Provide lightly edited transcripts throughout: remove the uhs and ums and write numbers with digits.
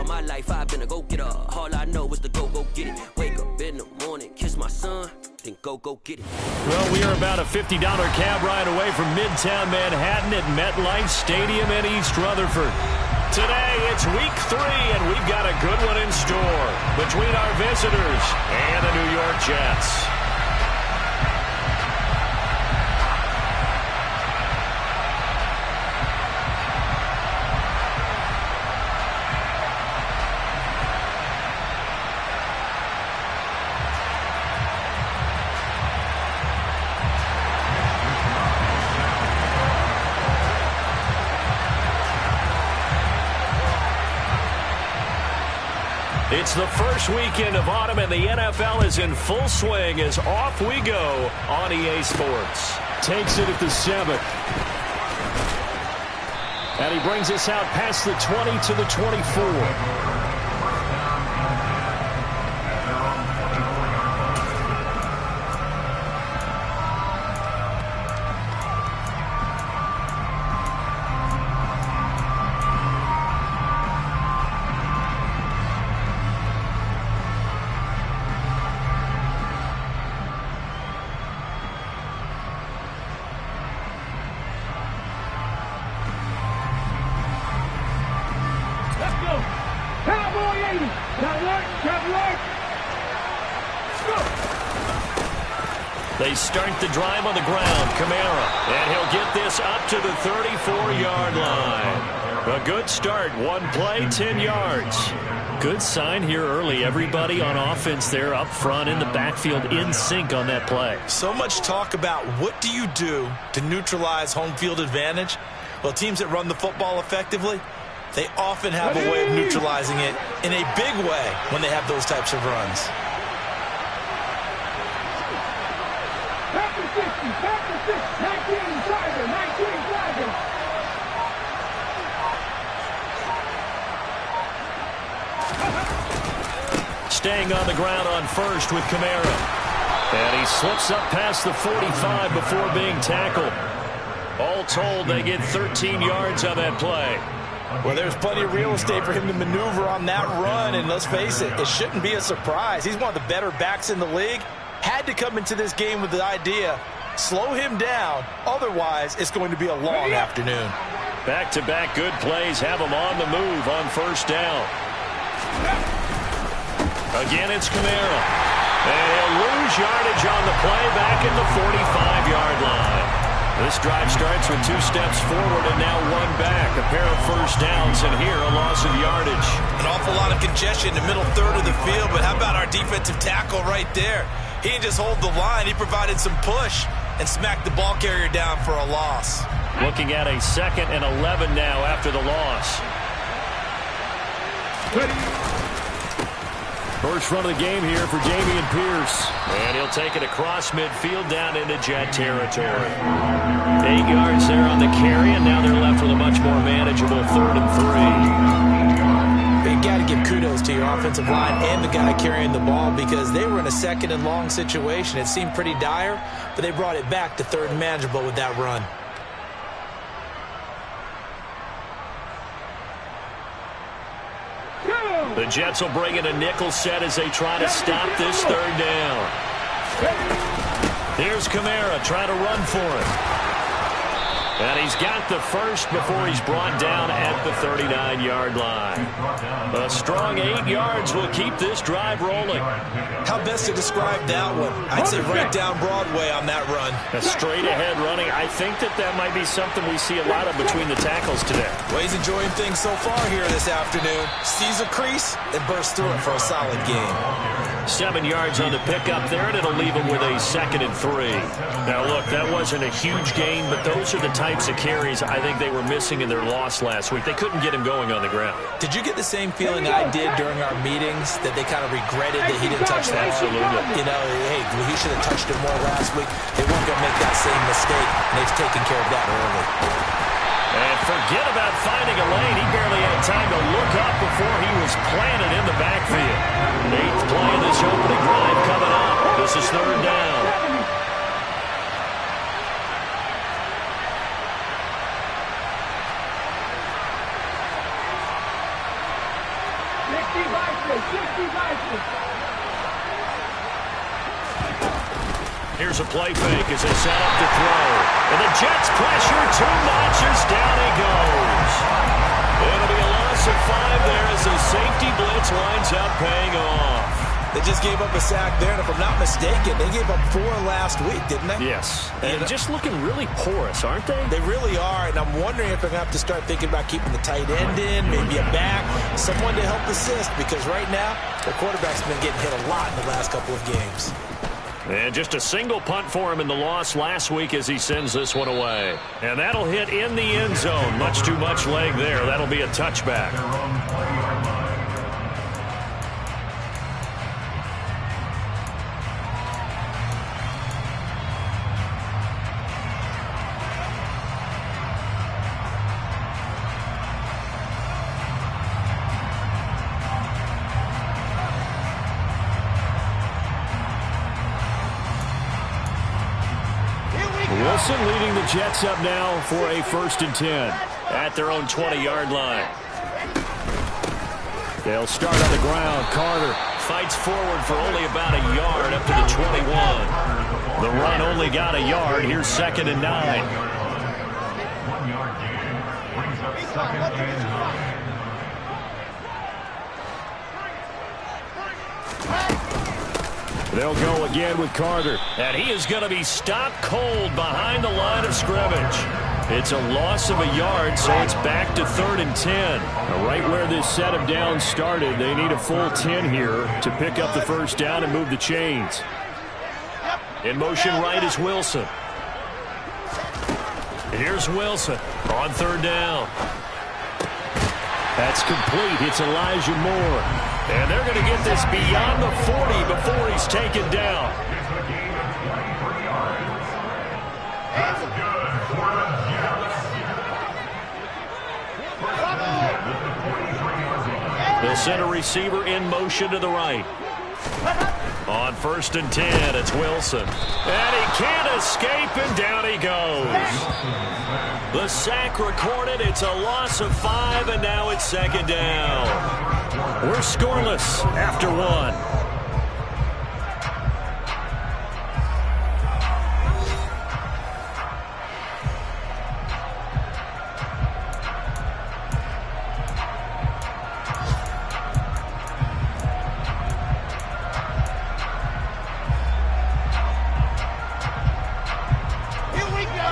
my life, I've been a go-getter. All I know is to go get it. Wake up in the morning, kiss my son, then go get it. Well, we are about a $50 cab ride away from Midtown Manhattan at MetLife Stadium in East Rutherford. Today, it's week 3, and we've got a good one in store between our visitors and the New York Jets. It's the first weekend of autumn, and the NFL is in full swing as off we go on EA Sports. Takes it at the 7. And he brings us out past the 20 to the 24. They start the drive on the ground. Kamara. And he'll get this up to the 34-yard line. A good start. One play, 10 yards. Good sign here early. Everybody on offense there up front in the backfield in sync on that play. So much talk about what do you do to neutralize home field advantage? Well, teams that run the football effectively, they often have a way of neutralizing it in a big way when they have those types of runs. Staying on the ground on first with Kamara. And he slips up past the 45 before being tackled. All told, they get 13 yards on that play. Well, there's plenty of real estate for him to maneuver on that run, and let's face it, it shouldn't be a surprise. He's one of the better backs in the league. Had to come into this game with the idea, slow him down, otherwise it's going to be a long afternoon. Back-to-back good plays have him on the move on first down. Again, it's Kamara. And he'll lose yardage on the play back at the 45-yard line. This drive starts with 2 steps forward and now 1 back. A pair of first downs, and here a loss of yardage. An awful lot of congestion in the middle third of the field, but how about our defensive tackle right there? He didn't just hold the line. He provided some push and smacked the ball carrier down for a loss. Looking at a 2nd and 11 now after the loss. First run of the game here for Dameon Pierce. And he'll take it across midfield down into Jet territory. 8 yards there on the carry, and now they're left with a much more manageable 3rd and 3. You got to give kudos to your offensive line and the guy carrying the ball because they were in a 2nd and long situation. It seemed pretty dire, but they brought it back to 3rd and manageable with that run. The Jets will bring in a nickel set as they try to stop this 3rd down. Here's Kamara trying to run for it. And he's got the first before he's brought down at the 39-yard line. A strong 8 yards will keep this drive rolling. How best to describe that one? I'd say right down Broadway on that run. A straight-ahead running. I think that might be something we see a lot of between the tackles today. Well, he's enjoying things so far here this afternoon. Sees a crease and bursts through it for a solid game. 7 yards on the pickup there, and it'll leave him with a 2nd and 3. Now, look, that wasn't a huge gain, but those are the types of carries I think they were missing in their loss last week. They couldn't get him going on the ground. Did you get the same feeling I did during our meetings, that they kind of regretted that he didn't touch that? Absolutely. You know, hey, he should have touched it more last week. They weren't going to make that same mistake, and they've taken care of that early. And forget about finding a lane. He barely had time to look up before he was planted in the backfield. 8th play of this opening drive coming up. This is 3rd down. Here's a play fake as they set up to throw. And the Jets pressure too much as down he goes. It'll be a loss of 5 there as the safety blitz winds up paying off. They just gave up a sack there, and if I'm not mistaken, they gave up 4 last week, didn't they? Yes. And just looking really porous, aren't they? They really are, and I'm wondering if they're going to have to start thinking about keeping the tight end in, maybe a back, someone to help assist, because right now, their quarterback's been getting hit a lot in the last couple of games. And just a single punt for him in the loss last week as he sends this one away. And that'll hit in the end zone. Much too much leg there. That'll be a touchback. Wilson leading the Jets up now for a 1st and 10 at their own 20-yard line. They'll start on the ground. Carter fights forward for only about a yard up to the 21. The run only got a yard. Here's 2nd and 9. 1-yard gain brings up 2nd and 9. They'll go again with Carter. And he is going to be stopped cold behind the line of scrimmage. It's a loss of a yard, so it's back to 3rd and 10. Right where this set of downs started, they need a full 10 here to pick up the 1st down and move the chains. In motion right is Wilson. Here's Wilson on 3rd down. That's complete. It's Elijah Moore. And they're going to get this beyond the 40 before he's taken down. They'll send a receiver in motion to the right. On 1st and 10, it's Wilson. And he can't escape, and down he goes. The sack recorded. It's a loss of 5, and now it's 2nd down. We're scoreless after 1.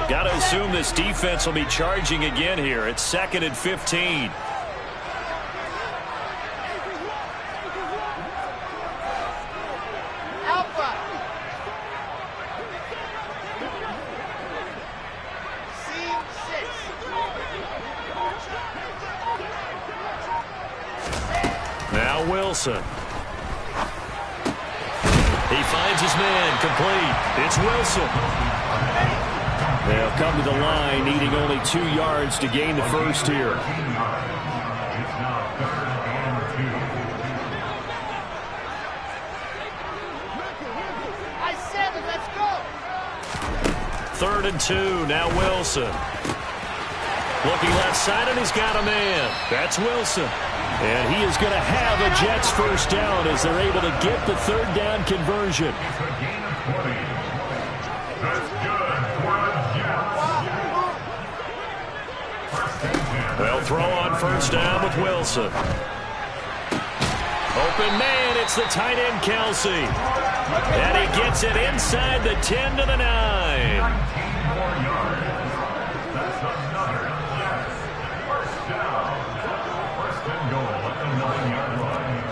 Got to assume this defense will be charging again here. It's 2nd and 15. Now Wilson. He finds his man, complete. It's Wilson. They'll come to the line, needing only 2 yards to gain the 1st here. It's now 3rd and 2. 3rd and 2, now Wilson. Looking left side, and he's got a man. That's Wilson. And he is going to have a Jets 1st down as they're able to get the 3rd down conversion. It's a gain of 20. That's good for the Jets. 1st and 10. They'll throw on 1st down with Wilson. Open man, it's the tight end Kelsey. And he gets it inside the 10 to the 9. 19 more yards. That's another Jets 1st down. 1st and goal at the 9-yard line.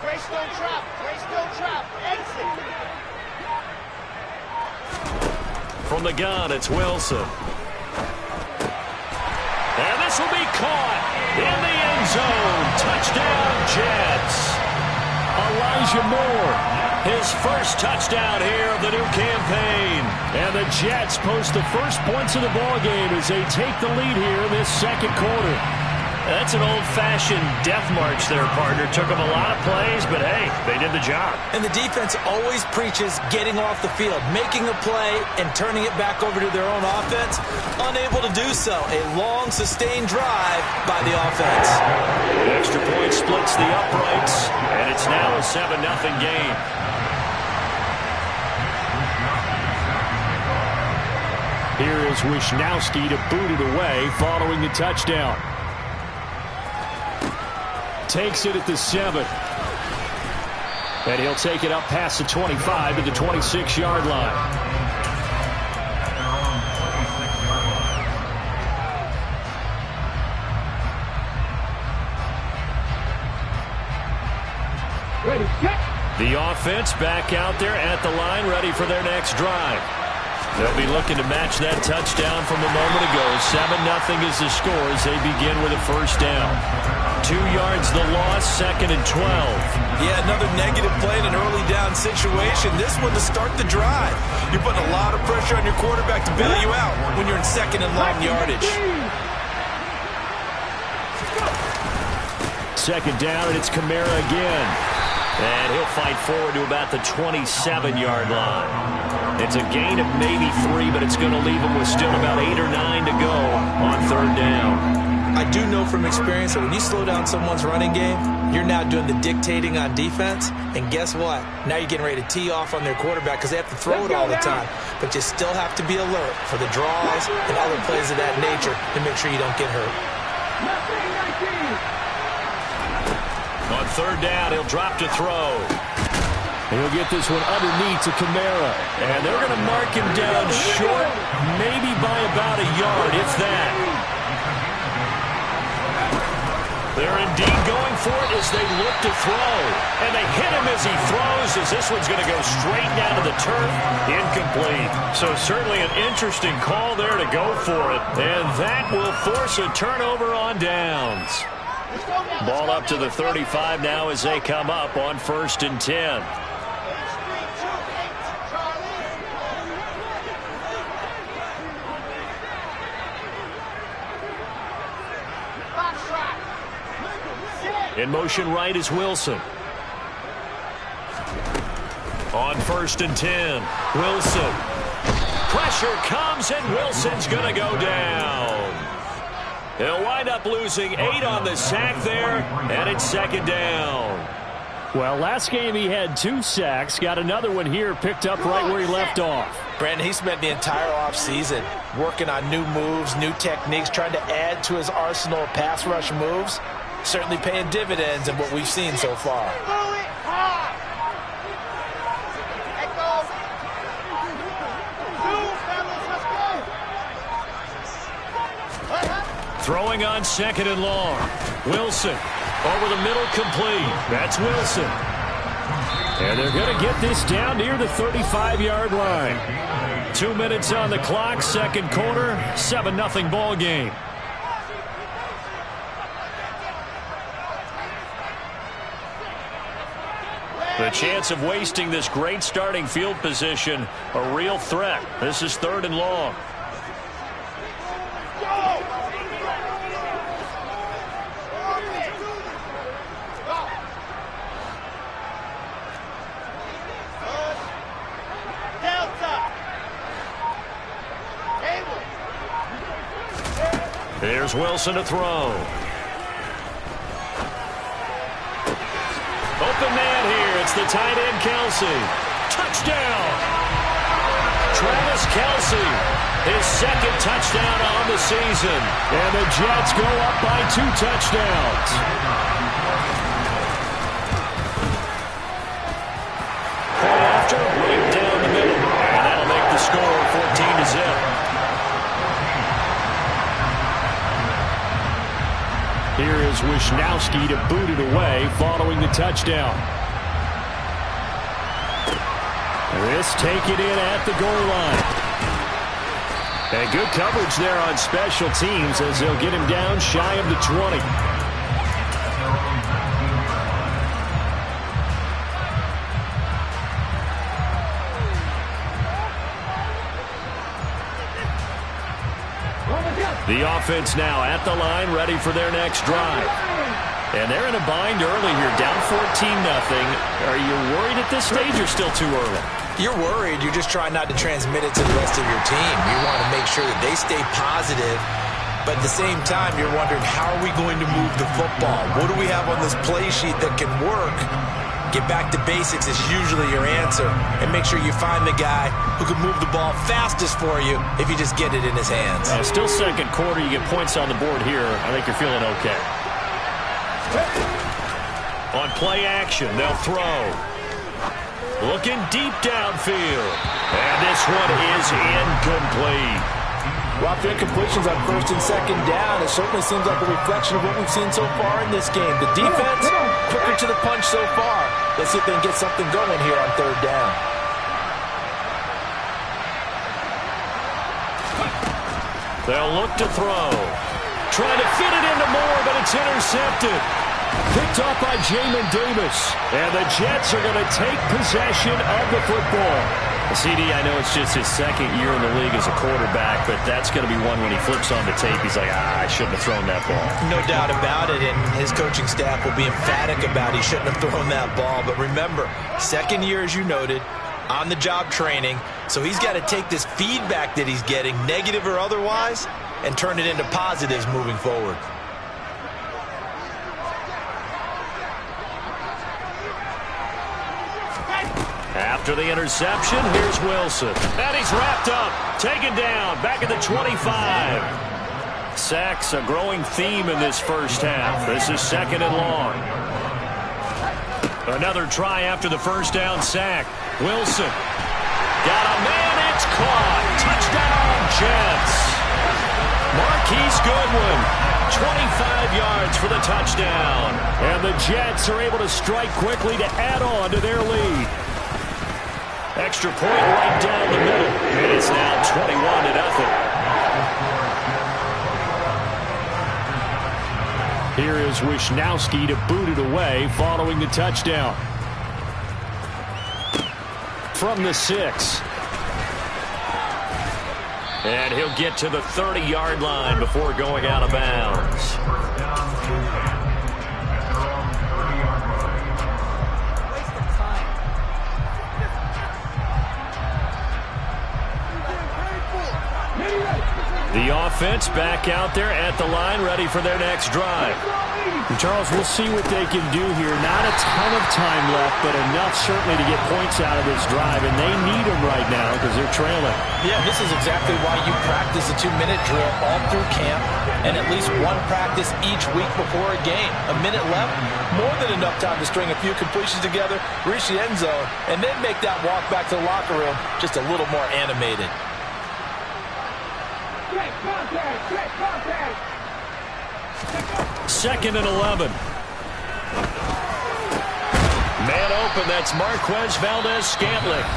Grace, don't trap. Grace, don't trap. Exit. From the gun, it's Wilson. And this will be caught in the end zone. Touchdown, Jets. Elijah Moore, his 1st touchdown here of the new campaign. And the Jets post the 1st points of the ballgame as they take the lead here in this 2nd quarter. That's an old-fashioned death march there, partner. Took them a lot of plays, but hey, they did the job. And the defense always preaches getting off the field, making a play, and turning it back over to their own offense. Unable to do so. A long, sustained drive by the offense. The extra point splits the uprights, and it's now a 7-0 game. Here is Wisnowski to boot it away following the touchdown. Takes it at the 7. And he'll take it up past the 25 to the 26-yard line. The offense back out there at the line, ready for their next drive. They'll be looking to match that touchdown from a moment ago. 7-0 is the score as they begin with a first down. 2 yards the loss, 2nd and 12. Yeah, another negative play in an early down situation. This one to start the drive. You're putting a lot of pressure on your quarterback to bail you out when you're in 2nd and long yardage. 2nd down, and it's Kamara again. And he'll fight forward to about the 27-yard line. It's a gain of maybe 3, but it's going to leave him with still about 8 or 9 to go on 3rd down. I do know from experience that when you slow down someone's running game, you're now doing the dictating on defense. And guess what? Now you're getting ready to tee off on their quarterback because they have to throw it all the time. But you still have to be alert for the draws and other plays of that nature to make sure you don't get hurt. On 3rd down, he'll drop to throw. He'll get this one underneath to Kamara. And they're going to mark him down short, maybe by about a yard, if that. They're indeed going for it as they look to throw. And they hit him as he throws, as this one's going to go straight down to the turf. Incomplete. So certainly an interesting call there to go for it. And that will force a turnover on downs. Ball up to the 35 now as they come up on 1st and 10. In motion right is Wilson. On 1st and 10, Wilson. Pressure comes, and Wilson's going to go down. He'll wind up losing 8 on the sack there, and it's 2nd down. Well, last game he had 2 sacks. Got another one here, picked up right where he left off. Brandon, he spent the entire offseason working on new moves, new techniques, trying to add to his arsenal of pass rush moves. Certainly paying dividends in what we've seen so far. Throwing on 2nd and long. Wilson over the middle, complete. That's Wilson. And they're going to get this down near the 35-yard line. 2 minutes on the clock, 2nd quarter, 7-0 ball game. The chance of wasting this great starting field position, a real threat. This is 3rd and long. There's Wilson to throw. Open man here. It's the tight end, Kelsey. Touchdown! Travis Kelsey, his 2nd touchdown on the season. And the Jets go up by 2 touchdowns. Point after, right down the middle. And that'll make the score 14-0. Here is Wisnowski to boot it away following the touchdown. This take it in at the goal line. And good coverage there on special teams as they'll get him down shy of the 20. The offense now at the line, ready for their next drive. And they're in a bind early here, down 14-0. Are you worried at this stage or still too early? You're worried. You're just trying not to transmit it to the rest of your team. You want to make sure that they stay positive. But at the same time, you're wondering, how are we going to move the football? What do we have on this play sheet that can work? Get back to basics is usually your answer. And make sure you find the guy who can move the ball fastest for you if you just get it in his hands. Still second quarter. You get points on the board here. I think you're feeling okay. On play action, they'll throw. Looking deep downfield. And this one is incomplete. Well, after incompletions on first and second down, it certainly seems like a reflection of what we've seen so far in this game. The defense, quicker to the punch so far. Let's see if they can get something going here on third down. They'll look to throw. Trying to fit it into Moore, but it's intercepted. Picked off by Jamin Davis. And the Jets are going to take possession of the football. CD, I know it's just his second year in the league as a quarterback, but that's going to be one when he flips on the tape. He's like, I shouldn't have thrown that ball. No doubt about it, and his coaching staff will be emphatic about he shouldn't have thrown that ball. But remember, second year, as you noted, on-the-job training, so he's got to take this feedback that he's getting, negative or otherwise, and turn it into positives moving forward. After the interception, here's Wilson. And he's wrapped up, taken down, back at the 25. Sacks a growing theme in this first half. This is second and long. Another try after the first down sack. Wilson. Got a man, it's caught. Touchdown, Jets. Marquise Goodwin, 25 yards for the touchdown. And the Jets are able to strike quickly to add on to their lead. Extra point right down the middle. And it's now 21-0. Here is Wisnowski to boot it away following the touchdown. From the 6. And he'll get to the 30-yard line before going out of bounds. The offense back out there at the line, ready for their next drive. And Charles, we'll see what they can do here. Not a ton of time left, but enough certainly to get points out of this drive, and they need them right now because they're trailing. Yeah, this is exactly why you practice a 2-minute drill all through camp and at least one practice each week before a game. A minute left, more than enough time to string a few completions together, reach the end zone, and then make that walk back to the locker room just a little more animated. Second and 11. Man open, that's Marquez Valdez-Scantling.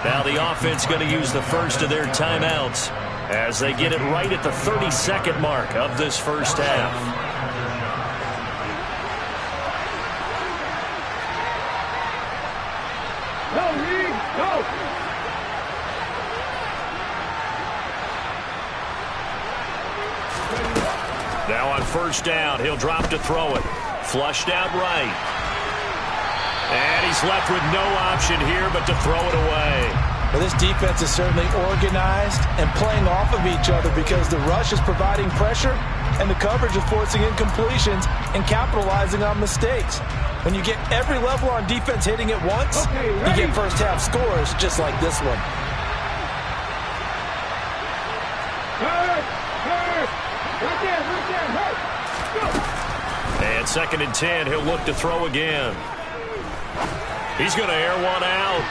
Now the offense going to use the first of their timeouts as they get it right at the 30-second mark of this first half. Now on first down, he'll drop to throw it. Flushed out right. And he's left with no option here but to throw it away. Well, this defense is certainly organized and playing off of each other because the rush is providing pressure and the coverage is forcing incompletions and capitalizing on mistakes. When you get every level on defense hitting at once, you get first half scores just like this one. And second and 10, he'll look to throw again. He's going to air one out.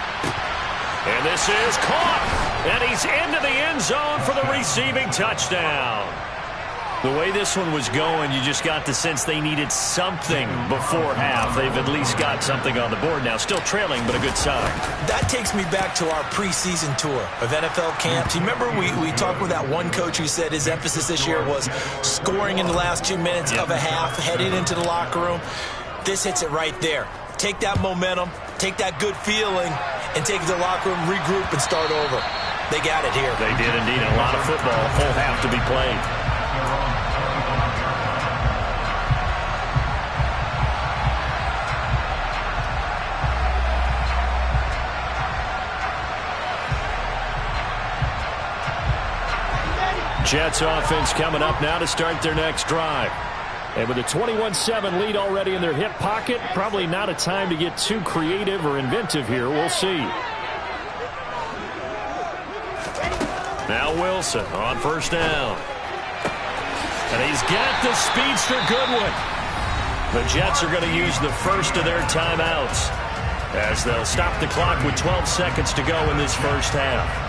And this is caught. And he's into the end zone for the receiving touchdown. The way this one was going, you just got the sense they needed something before half. They've at least got something on the board now. Still trailing, but a good sign. That takes me back to our preseason tour of NFL camps. You remember we talked with that one coach who said his emphasis this year was scoring in the last 2 minutes of a half, heading into the locker room. This hits it right there. Take that momentum, take that good feeling, and take it to the locker room, regroup, and start over. They got it here. They did indeed. A lot of football, full half to be played. Jets offense coming up now to start their next drive. And with a 21-7 lead already in their hip pocket, probably not a time to get too creative or inventive here. We'll see. Now Wilson on first down. And he's got the speedster Goodwin. The Jets are going to use the first of their timeouts as they'll stop the clock with 12 seconds to go in this first half.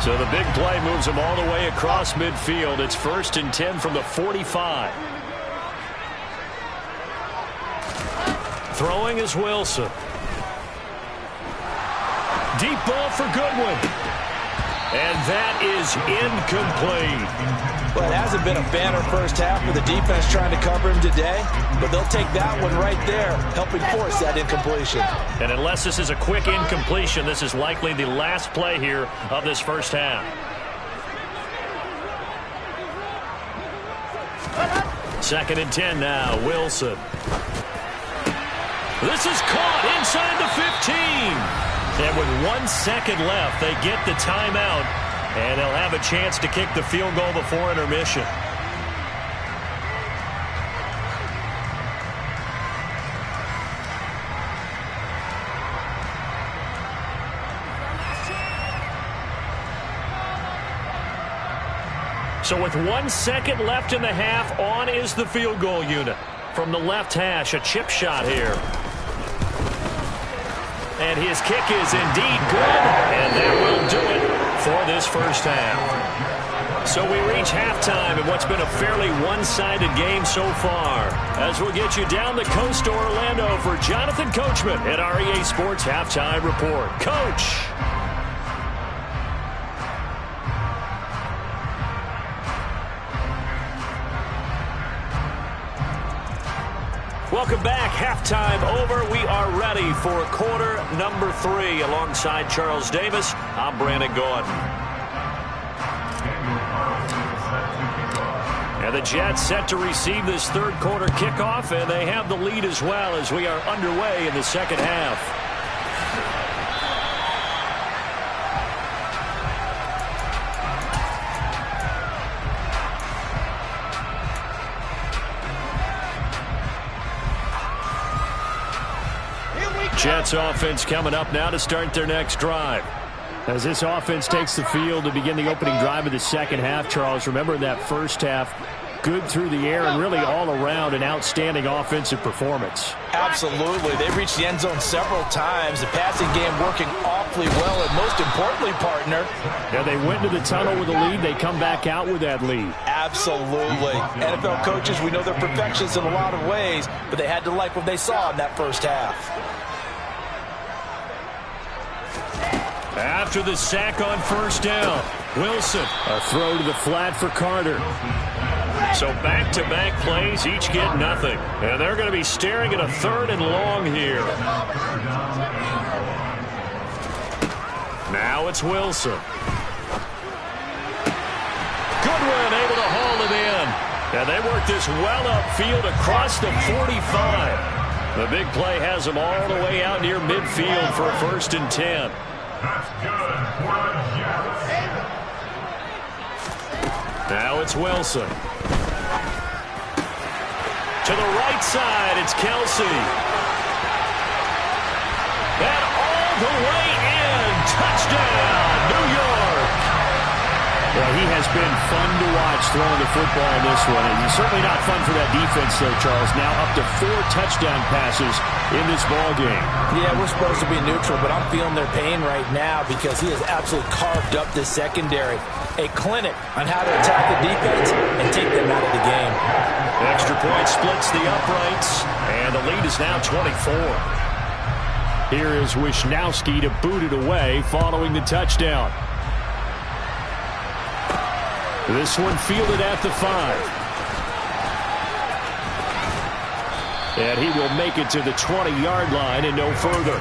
So the big play moves them all the way across midfield. It's 1st and 10 from the 45. Throwing is Wilson. Deep ball for Goodwin. And that is incomplete. Well, it hasn't been a banner first half with the defense trying to cover him today, but they'll take that one right there, helping force that incompletion. And unless this is a quick incompletion, this is likely the last play here of this first half. Second and 10 now, Wilson. This is caught inside the 15. And with 1 second left, they get the timeout, and they'll have a chance to kick the field goal before intermission. So with 1 second left in the half, on is the field goal unit. From the left hash, a chip shot here. And his kick is indeed good, and that will do it for this first half. So we reach halftime in what's been a fairly one-sided game so far. As we'll get you down the coast to Orlando for Jonathan Coachman at our EA Sports Halftime Report. Coach! Welcome back. Halftime over. We are ready for quarter number 3. Alongside Charles Davis, I'm Brandon Gordon. And the Jets set to receive this third quarter kickoff, and they have the lead as well as we are underway in the second half. Jets offense coming up now to start their next drive. As this offense takes the field to begin the opening drive of the second half, Charles, remember in that first half, good through the air and really all around an outstanding offensive performance. Absolutely. They reached the end zone several times. The passing game working awfully well, and most importantly, partner. Yeah, they went into the tunnel with a lead. They come back out with that lead. Absolutely. NFL coaches, we know they're perfectionists in a lot of ways, but they had to like what they saw in that first half. After the sack on first down, Wilson. A throw to the flat for Carter. So back-to-back plays, each get nothing. And they're going to be staring at a 3rd and long here. Now it's Wilson. Goodwin able to haul it in. And they work this well upfield across the 45. The big play has them all the way out near midfield for a 1st and 10. That's good for the Jets. Now it's Wilson. To the right side, it's Kelsey. And all the way in. Touchdown, New York. Well, he has been fun to watch throwing the football in this one. And he's certainly not fun for that defense, though, Charles. Now up to 4 touchdown passes in this ball game. Yeah, we're supposed to be neutral, but I'm feeling their pain right now because he has absolutely carved up this secondary. A clinic on how to attack the defense and take them out of the game. Extra point splits the uprights, and the lead is now 24. Here is Wisnowski to boot it away following the touchdown. This one fielded at the 5. And he will make it to the 20-yard line and no further.